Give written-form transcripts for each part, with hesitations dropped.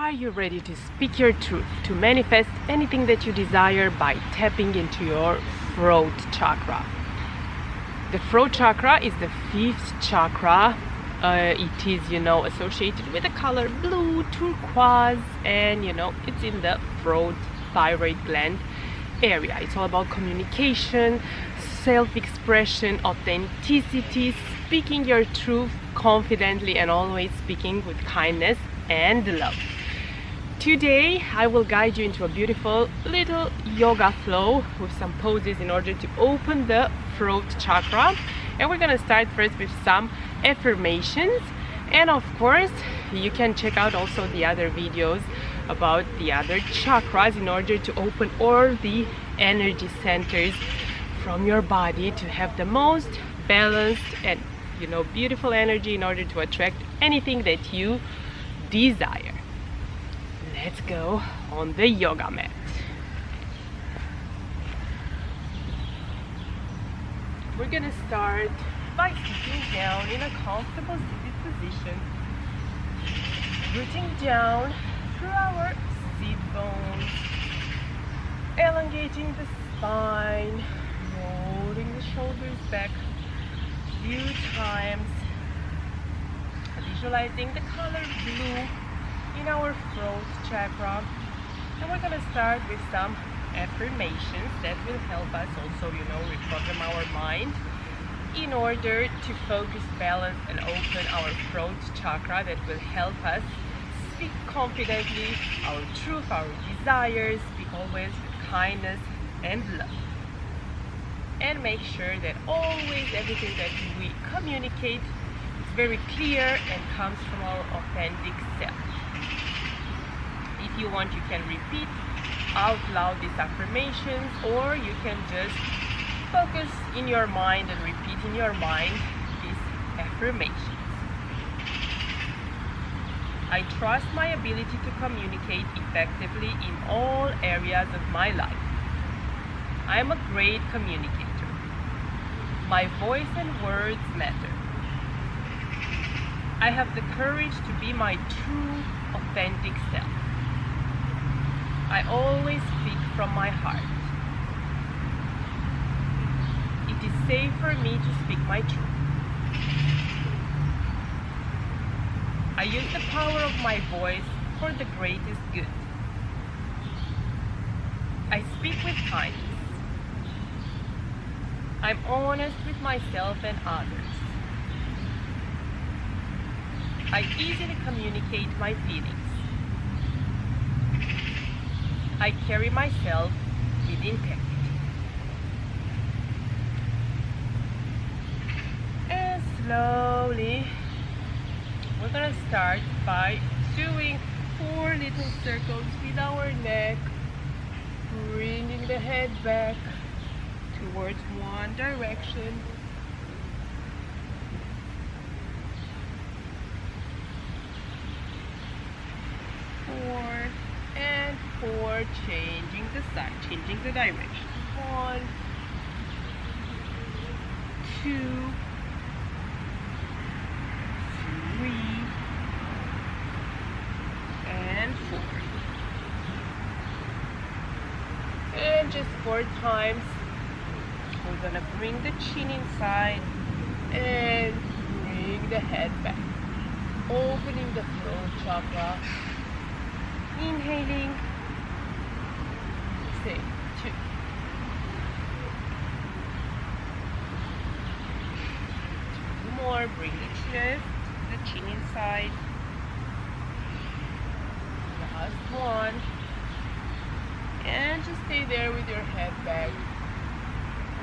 Are you ready to speak your truth, to manifest anything that you desire by tapping into your throat chakra? The throat chakra is the fifth chakra. It is, associated with the color blue, turquoise, and, it's in the throat thyroid gland area. It's all about communication, self-expression, authenticity, speaking your truth confidently, and always speaking with kindness and love. Today I will guide you into a beautiful little yoga flow with some poses in order to open the throat chakra, and we're gonna start first with some affirmations, and of course you can check out also the other videos about the other chakras in order to open all the energy centers from your body to have the most balanced and beautiful energy in order to attract anything that you desire. Let's go on the yoga mat. We're gonna start by sitting down in a comfortable seated position, rooting down through our sit bones, elongating the spine, rolling the shoulders back a few times, visualizing the color blue in our throat chakra. And we're gonna start with some affirmations that will help us also, reprogram our mind in order to focus, balance, and open our throat chakra. That will help us speak confidently our truth, our desires, speak always with kindness and love. And make sure that always everything that we communicate is very clear and comes from our authentic self. If you want, you can repeat out loud these affirmations, or you can just focus in your mind and repeat in your mind these affirmations. I trust my ability to communicate effectively in all areas of my life. I am a great communicator. My voice and words matter. I have the courage to be my true, authentic self. I always speak from my heart. It is safe for me to speak my truth. I use the power of my voice for the greatest good. I speak with kindness. I'm honest with myself and others. I easily communicate my feelings. I carry myself with integrity. And slowly, we're gonna start by doing 4 little circles with our neck, bringing the head back towards one direction. 4 and 4, changing the side, changing the direction. 1, 2, 3, and 4. And just 4 times. We're gonna bring the chin inside and bring the head back, opening the throat chakra. Inhaling, say 2. Two more, bring the chest, the chin inside. Last one. And just stay there with your head back.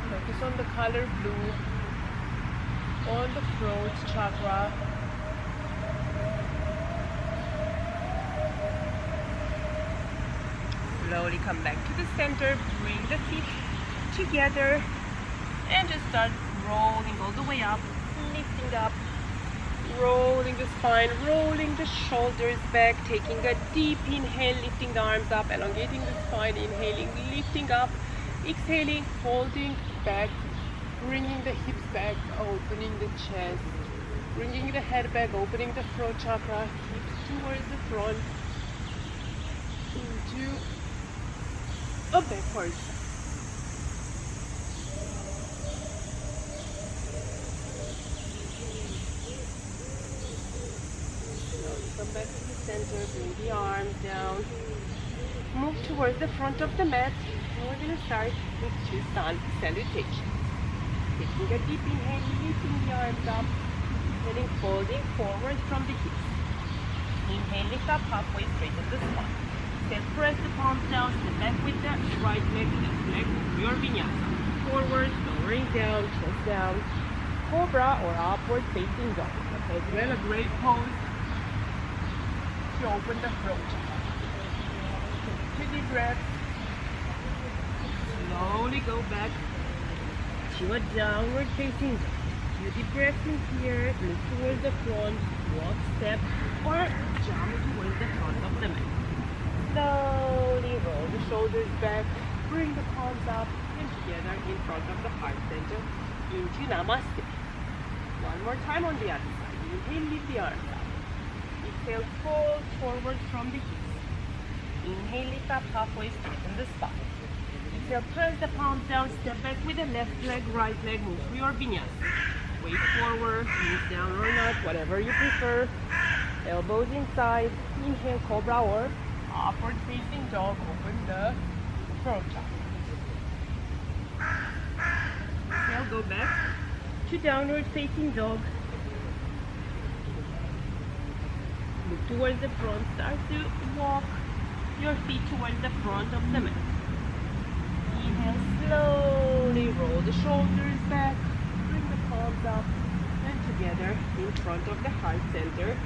Focus on the color blue, on the throat chakra. Slowly come back to the center, bring the feet together, and just start rolling all the way up, lifting up, rolling the spine, rolling the shoulders back, taking a deep inhale, lifting the arms up, elongating the spine, inhaling, lifting up, exhaling, folding back, bringing the hips back, opening the chest, bringing the head back, opening the throat chakra, hips towards the front, a backward side. Come back to the center, bring the arms down. Move towards the front of the mat. And we're going to start with two sun salutations. Taking a deep inhale, lifting the arms up, and then folding forward from the hips. Inhale, lift up halfway, straighten the spine. Then press the palms down, step back with the right leg, left leg, your vinyasa. Forward, lowering down, chest down. Cobra or upward facing dog. As well, a great pose to open the throat chakra. Take 2 deep breaths. Slowly go back to a downward facing dog. 2 deep breaths in here. Look towards the front. Walk, step, or jump towards the front of the mat. Slowly roll the shoulders back. Bring the palms up and together in front of the heart center into Namaste. One more time on the other side. Inhale, lift the arms up. Exhale, fold forward from the hips. Inhale, lift up halfway, straighten the spine. Exhale, press the palms down, step back with the left leg, right leg, move through your vinyasa. Weight forward, knees down or not, whatever you prefer. Elbows inside. Inhale, cobra or upward facing dog. Open the throat chakra. Exhale, go back to downward facing dog. Look towards the front. Start to walk your feet towards the front of the mat. Inhale, slowly roll the shoulders back. Bring the palms up and together in front of the heart center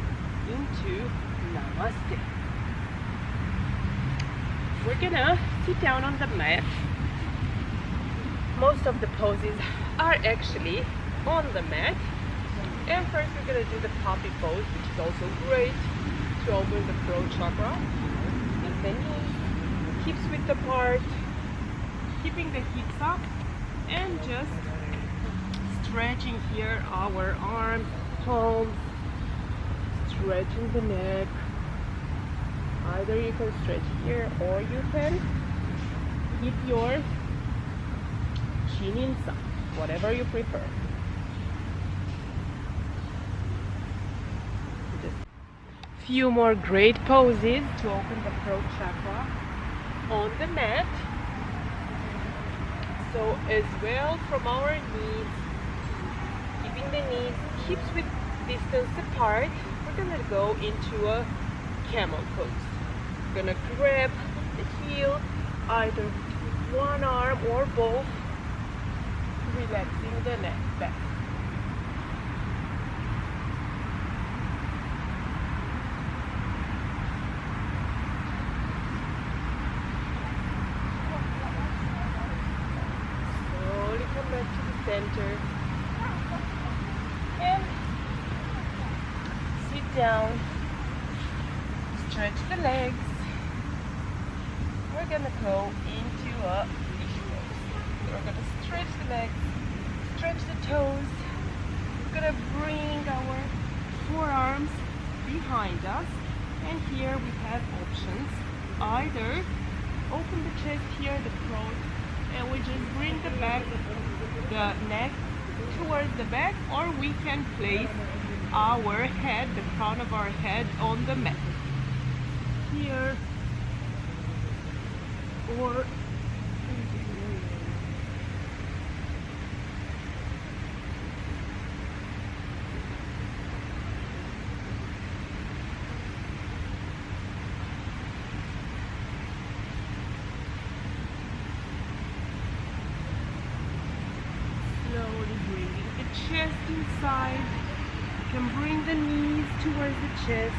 into Namaste. We're gonna sit down on the mat. Most of the poses are actually on the mat. And first we're gonna do the poppy pose, which is also great to open the throat chakra. And then hips width apart, keeping the hips up, and just stretching here our arms, palms, stretching the neck. Either you can stretch here or you can keep your chin inside, whatever you prefer. Just few more great poses to open the throat chakra on the mat. So as well from our knees, keeping the knees hips with distance apart, we're gonna go into a camel pose. We're gonna grab the heel, either one arm or both, relaxing the neck back. Slowly come back to the center and sit down. Stretch the legs. We're gonna go into a fish pose. We're gonna stretch the legs, stretch the toes. We're gonna bring our forearms behind us, and here we have options. Either open the chest here, the throat, and we just bring the back, the neck towards the back, or we can place our head, the crown of our head, on the mat. Here or slowly bringing the chest inside. You can bring the knees towards the chest.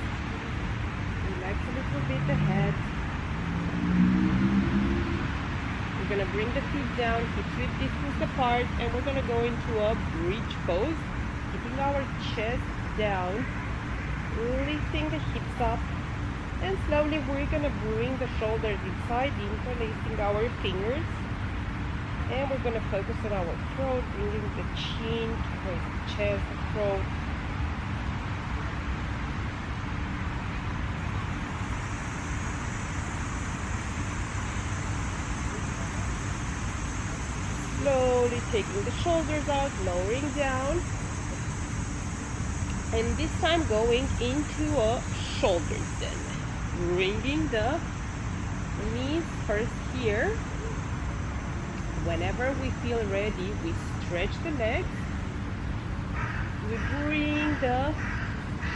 Relax a little bit the head. We're going to bring the feet down, hips width distance apart, and we're going to go into a bridge pose, keeping our chest down, lifting the hips up, and slowly we're going to bring the shoulders inside, interlacing our fingers, and we're going to focus on our throat, bringing the chin towards the chest, the throat. slowly taking the shoulders out, lowering down. And this time going into a shoulder extend. Bringing the knees first here. Whenever we feel ready, we stretch the legs. We bring the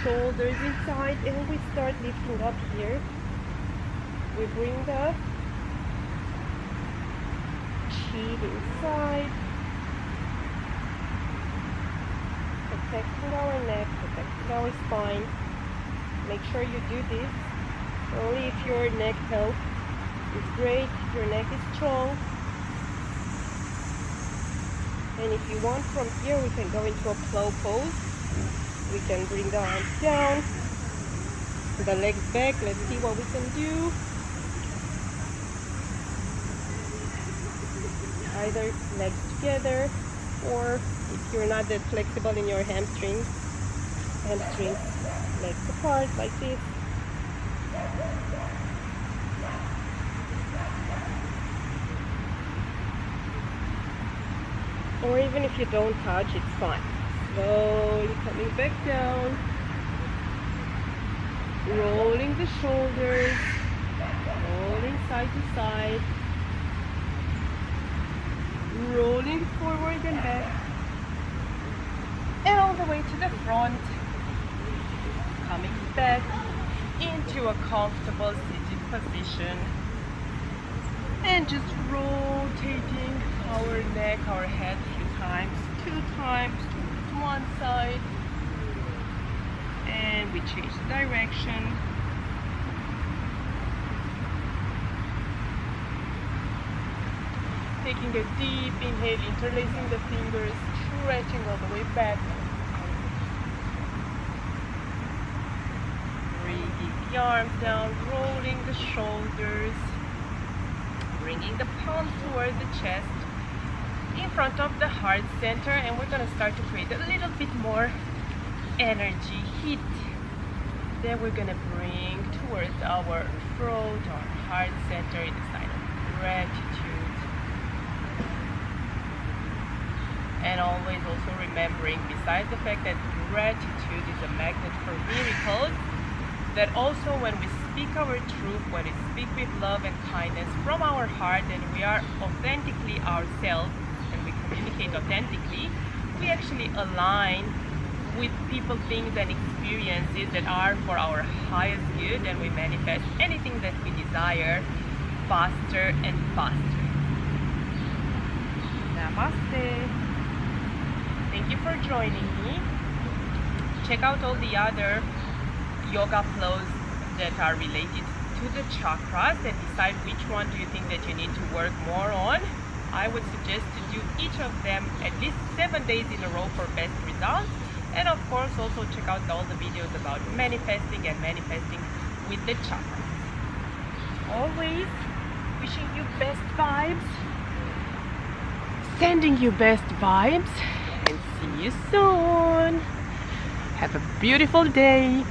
shoulders inside and we start lifting up here. We bring the chin inside. Protecting our neck, protecting our spine. Make sure you do this only if your neck health is great, if your neck is strong. And if you want, from here we can go into a plow pose. We can bring the arms down, the legs back. Let's see what we can do. Either legs together, or if you're not that flexible in your hamstrings, legs apart like this. Or even if you don't touch, it's fine. Slowly coming back down. Rolling the shoulders. Rolling side to side. Rolling forward and back. And all the way to the front. Coming back into a comfortable seated position. And just rotating our neck, our head a few times, 2 times to one side, and we change the direction. Taking a deep inhale, interlacing the fingers, stretching all the way back. Bringing the arms down, rolling the shoulders. Bringing the palms toward the chest in front of the heart center, and we're going to start to create a little bit more energy, heat. Then we're going to bring towards our throat, our heart center, in the sign of gratitude. And always also remembering, besides the fact that gratitude is a magnet for miracles, that also when we speak our truth, when we speak with love and kindness from our heart, and we are authentically ourselves, and we communicate authentically, we actually align with people, things, and experiences that are for our highest good, and we manifest anything that we desire faster and faster. Namaste. Thank you for joining me. Check out all the other yoga flows that are related to the chakras and decide which one do you think that you need to work more on. I would suggest to do each of them at least 7 days in a row for best results. And of course also check out all the videos about manifesting and manifesting with the chakras. Always wishing you best vibes, sending you best vibes, and see you soon. Have a beautiful day.